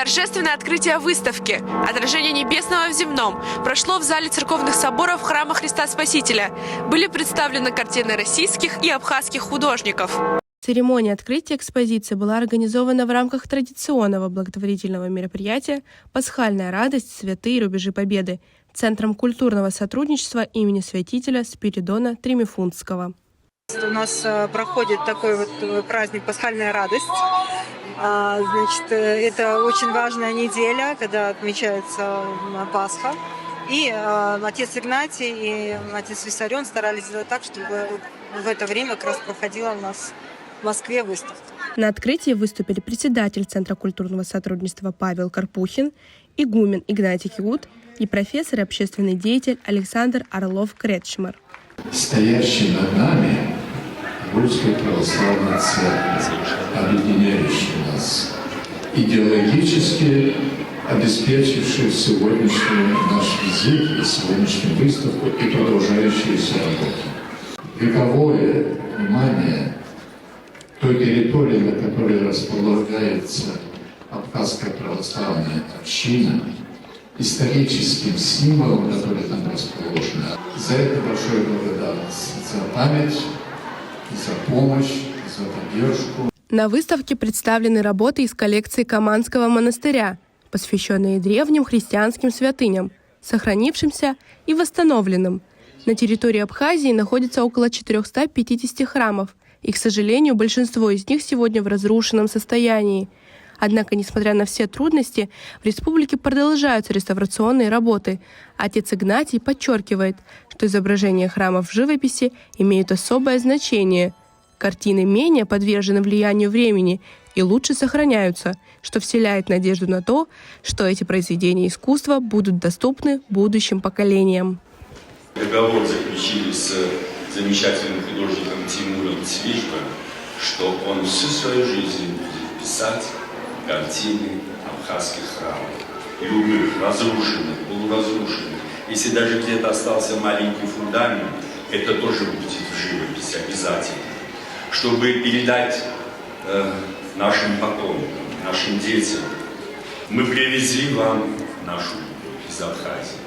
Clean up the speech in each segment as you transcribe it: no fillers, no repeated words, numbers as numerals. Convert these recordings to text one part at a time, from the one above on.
Торжественное открытие выставки «Отражение небесного в земном» прошло в зале церковных соборов Храма Христа Спасителя. Были представлены картины российских и абхазских художников. Церемония открытия экспозиции была организована в рамках традиционного благотворительного мероприятия «Пасхальная радость. Святые рубежи Победы» Центром культурного сотрудничества имени святителя Спиридона Тремифунтского. У нас проходит такой вот праздник «Пасхальная радость». Значит, это очень важная неделя, когда отмечается Пасха. И отец Игнатий и отец Виссарион старались сделать так, чтобы в это время как раз проходила у нас в Москве выставка. На открытии выступили председатель Центра культурного сотрудничества Павел Карпухин, игумен Игнатий Киут и профессор и общественный деятель Александр Орлов-Кретшмар. Стоящий над нами Русская Православная Церковь, объединяющая нас, идеологически обеспечившая сегодняшний наш визит и сегодняшнюю выставку и продолжающуюся работу. Вековое внимание той территории, на которой располагается Абхазская православная община, историческим символом, который там расположен. За это большое благодарность, за память, за помощь, за поддержку. На выставке представлены работы из коллекции Каманского монастыря, посвященные древним христианским святыням, сохранившимся и восстановленным. На территории Абхазии находится около 450 храмов, и, к сожалению, большинство из них сегодня в разрушенном состоянии. Однако, несмотря на все трудности, в республике продолжаются реставрационные работы. Отец Игнатий подчеркивает, что изображения храмов в живописи имеют особое значение. Картины менее подвержены влиянию времени и лучше сохраняются, что вселяет надежду на то, что эти произведения искусства будут доступны будущим поколениям. Договор заключили с замечательным художником Тимуром Цвижбо, что он всю свою жизнь будет писать картины абхазских храмов, любых, разрушенных, полуразрушенных. Если даже где-то остался маленький фундамент, это тоже будет в живописи обязательно, чтобы передать нашим потомкам, нашим детям. Мы привезли вам нашу любовь из Абхазии.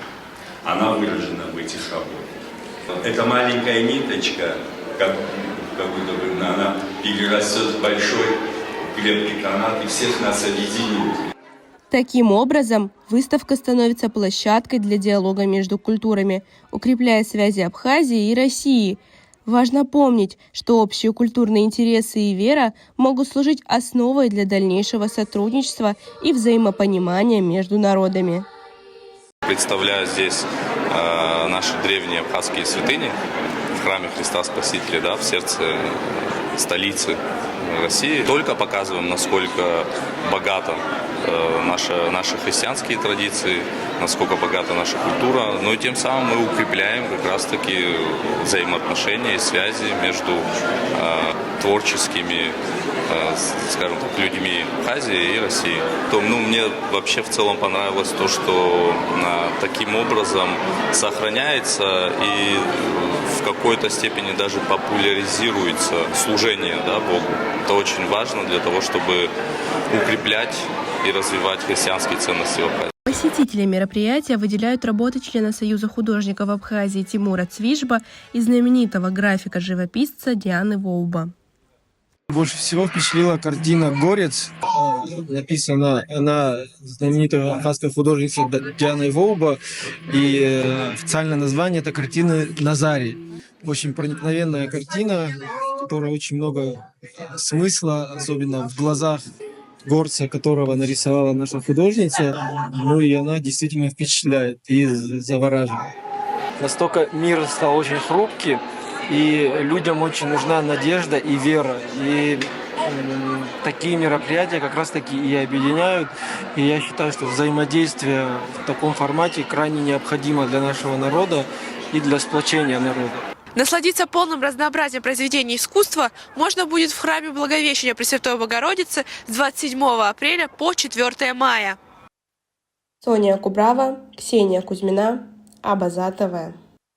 Она выражена в этих работах. Эта маленькая ниточка, как будто бы она перерастет в большой крепкий канат и всех нас объединит. Таким образом, выставка становится площадкой для диалога между культурами, укрепляя связи Абхазии и России. Важно помнить, что общие культурные интересы и вера могут служить основой для дальнейшего сотрудничества и взаимопонимания между народами. Представляю здесь наши древние абхазские святыни в храме Христа Спасителя, в сердце столицы России. Только показываем, насколько богата наши христианские традиции, насколько богата наша культура, но и тем самым мы укрепляем как раз-таки взаимоотношения и связи между творческими, скажем так, людьми Абхазии и России. Мне вообще в целом понравилось то, что таким образом сохраняется и в какой-то степени даже популяризируется служение Богу. Это очень важно для того, чтобы укреплять и развивать христианские ценности в Абхазии. Посетители мероприятия выделяют работы члена Союза художников Абхазии Тимура Цвижба и знаменитого графика-живописца Дианы Воуба. Больше всего впечатлила картина «Горец». Написана она знаменитого абхазской художницы Дианы Воуба. И официальное название этой картины «Назарий». Очень проникновенная картина, в которой очень много смысла, особенно в глазах горца, которого нарисовала наша художница. И она действительно впечатляет и завораживает. Настолько мир стал очень хрупкий, и людям очень нужна надежда и вера. И такие мероприятия как раз-таки и объединяют. И я считаю, что взаимодействие в таком формате крайне необходимо для нашего народа и для сплочения народа. Насладиться полным разнообразием произведений искусства можно будет в храме Благовещения Пресвятой Богородицы с 27 апреля по 4 мая. Соня Кубрава, Ксения Кузьмина, Абаза ТВ.